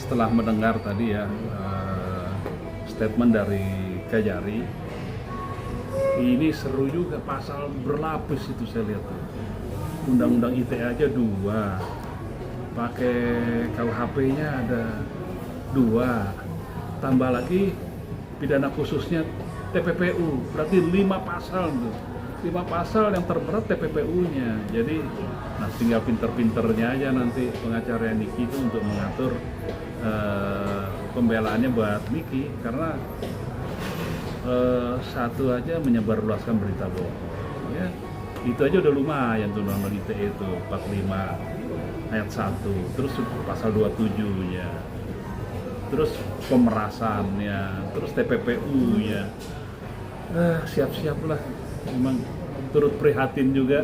setelah mendengar tadi ya statement dari Kajari, ini seru juga, pasal berlapis itu saya lihat tuh. Undang-undang ITE aja 2, pakai KUHP-nya ada 2, tambah lagi pidana khususnya TPPU, berarti 5 pasal tuh. 5 pasal yang terberat TPPU-nya. Jadi tinggal pinter-pinternya aja nanti pengacara Niki itu untuk mengatur pembelaannya buat Niki, karena satu aja menyebarluaskan berita bohong ya, itu aja udah lumayan tuh nomor ITE itu 45 ayat 1, terus pasal 27 ya, terus pemerasannya, terus TPPU ya. Siap-siaplah, memang turut prihatin juga.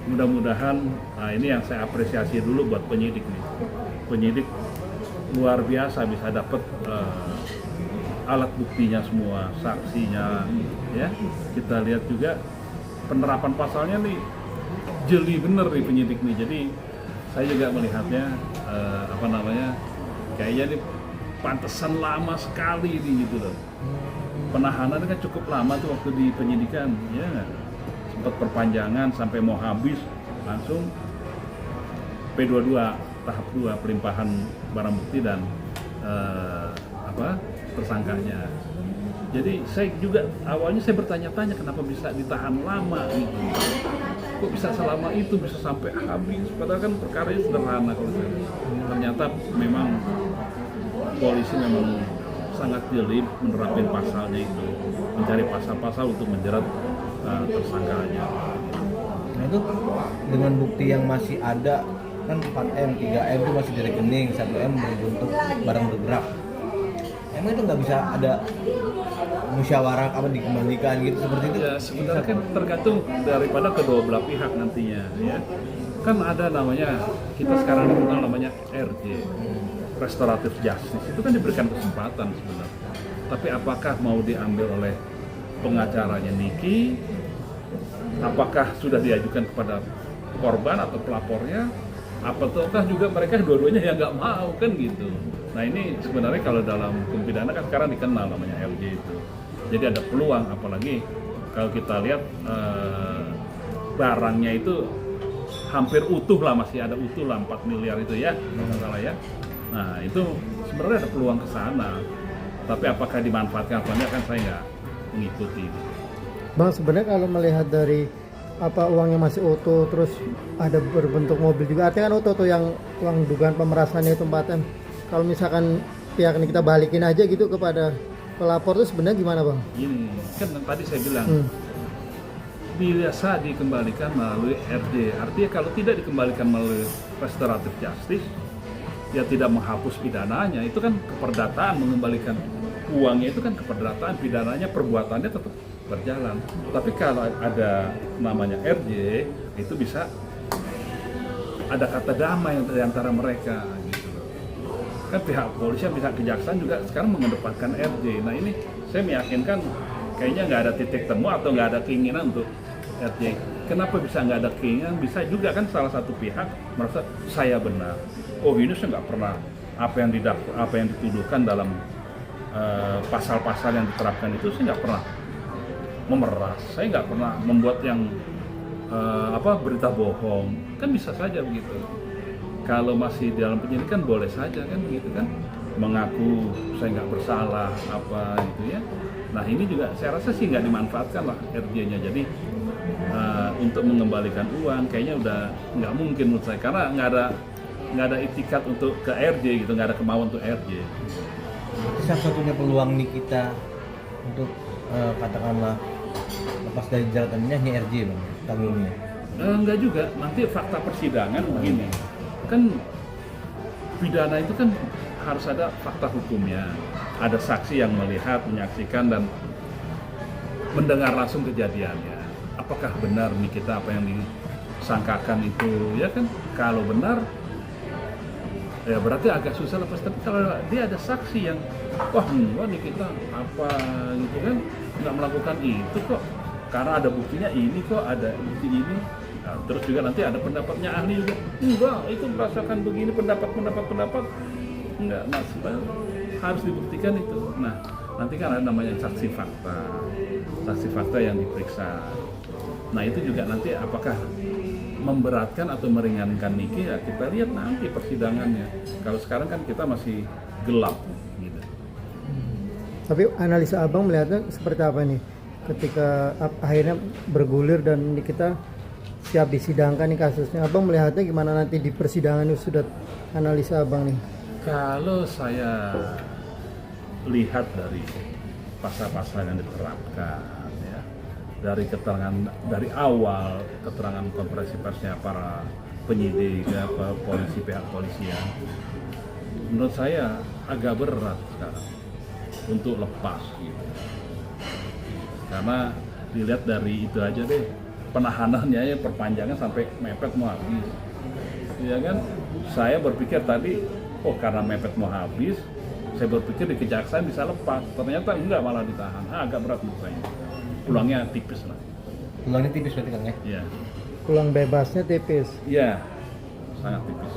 Mudah-mudahan, nah ini yang saya apresiasi dulu buat penyidik nih. Penyidik luar biasa bisa dapat alat buktinya semua, saksinya ya. Kita lihat juga penerapan pasalnya nih jeli bener nih penyidik nih. Jadi saya juga melihatnya kayaknya nih pantesan lama sekali nih gitu loh. Penahanan kan cukup lama tuh waktu di penyidikan ya, sempat perpanjangan sampai mau habis langsung P22 tahap 2 pelimpahan barang bukti dan tersangkanya. Jadi saya juga awalnya saya bertanya-tanya kenapa bisa ditahan lama gitu. Kok bisa selama itu, bisa sampai habis, padahal kan perkaranya sederhana kalau saya. Ternyata memang polisi memang sangat jeli menerapkan pasalnya itu, mencari pasal-pasal untuk menjerat tersangkanya. Nah itu dengan bukti yang masih ada kan 4M, 3M itu masih di rekening, 1M berbentuk barang bergerak. Emang itu nggak bisa ada musyawarah dikembalikan gitu seperti itu? Ya sebenarnya kan tergantung daripada kedua belah pihak nantinya ya. Kan ada namanya, kita sekarang mengenal namanya RJ, restoratif justice, itu kan diberikan kesempatan sebenarnya. Tapi apakah mau diambil oleh pengacaranya Niki? Apakah sudah diajukan kepada korban atau pelapornya? Apakah juga mereka dua-duanya yang nggak mau kan gitu? Nah ini sebenarnya kalau dalam hukum pidana kan sekarang dikenal namanya LJ itu. Jadi ada peluang, apalagi kalau kita lihat barangnya itu hampir utuh lah, masih ada utuh lah 4 miliar itu ya, nggak salah ya. Nah itu sebenarnya ada peluang ke sana, tapi apakah dimanfaatkan apa enggak kan saya nggak mengikuti. Bang, sebenarnya kalau melihat dari uangnya masih utuh, terus ada berbentuk mobil juga, artinya kan utuh tuh yang uang dugaan pemerasannya itu 4M. Kalau misalkan pihak ini kita balikin aja gitu kepada pelapor itu sebenarnya gimana Bang? Ini kan tadi saya bilang biasa dikembalikan melalui RJ. Artinya kalau tidak dikembalikan melalui restoratif justice, ya tidak menghapus pidananya. Itu kan keperdataan, mengembalikan uangnya itu kan keperdataan, pidananya, perbuatannya tetap berjalan. Tapi kalau ada namanya RJ, itu bisa ada kata damai di antara mereka gitu. Kan pihak polisi, pihak kejaksaan juga sekarang mengedepankan RJ. Nah ini saya meyakinkan kayaknya nggak ada titik temu atau nggak ada keinginan untuk RJ. Kenapa bisa nggak ada keinginan? Bisa juga kan salah satu pihak merasa saya benar. Oh ini saya nggak pernah apa yang dituduhkan dalam pasal-pasal yang diterapkan itu saya nggak pernah memeras, saya nggak pernah membuat yang berita bohong. Kan bisa saja begitu. Kalau masih dalam penyidikan boleh saja kan begitu kan, mengaku saya nggak bersalah apa gitu ya. Nah ini juga saya rasa sih nggak dimanfaatkan lah RJ-nya. Jadi untuk mengembalikan uang kayaknya udah nggak mungkin menurut saya, karena nggak ada itikat untuk ke RJ gitu, nggak ada kemauan untuk RJ. Satu-satunya peluang nih kita untuk katakanlah lepas dari jalatannya hanya RJ Bang, tanggungnya. Enggak juga, nanti fakta persidangan begini. Kan pidana itu kan harus ada fakta hukumnya, ada saksi yang melihat, menyaksikan dan mendengar langsung kejadiannya. Apakah benar nih kita apa yang disangkakan itu ya kan? Kalau benar ya berarti agak susah lepas. Tapi kalau dia ada saksi yang wah nih kita apa gitu kan, nggak melakukan itu kok, karena ada buktinya ini kok, ada bukti ini. Nah, terus juga nanti ada pendapatnya ahli juga, enggak itu merasakan begini, pendapat Enggak, nah, harus dibuktikan itu. Nah, nanti kan ada namanya saksi fakta yang diperiksa. Nah, itu juga nanti apakah memberatkan atau meringankan Niki, ya kita lihat nanti persidangannya. Kalau sekarang kan kita masih gelap gitu. Tapi analisa abang melihatnya seperti apa nih ketika akhirnya bergulir dan kita siap disidangkan nih kasusnya, abang melihatnya gimana nanti di persidangan itu? Sudah analisa abang nih? Kalau saya lihat dari pasal-pasal yang diterapkan, ya, dari keterangan dari awal keterangan konferensi persnya para penyidik, ya, polisi, pihak polisian, menurut saya agak berat sekarang untuk lepas gitu. Karena dilihat dari itu aja deh, penahanannya ya perpanjangan sampai mepet mau habis. Ya kan, saya berpikir tadi, oh karena mepet mau habis, saya berpikir di kejaksaan bisa lepas. Ternyata enggak, malah ditahan. Agak berat menurut saya. Pulangnya tipis lah. Pulangnya tipis berarti Kang ya? Iya. Pulang bebasnya tipis. Iya, sangat tipis.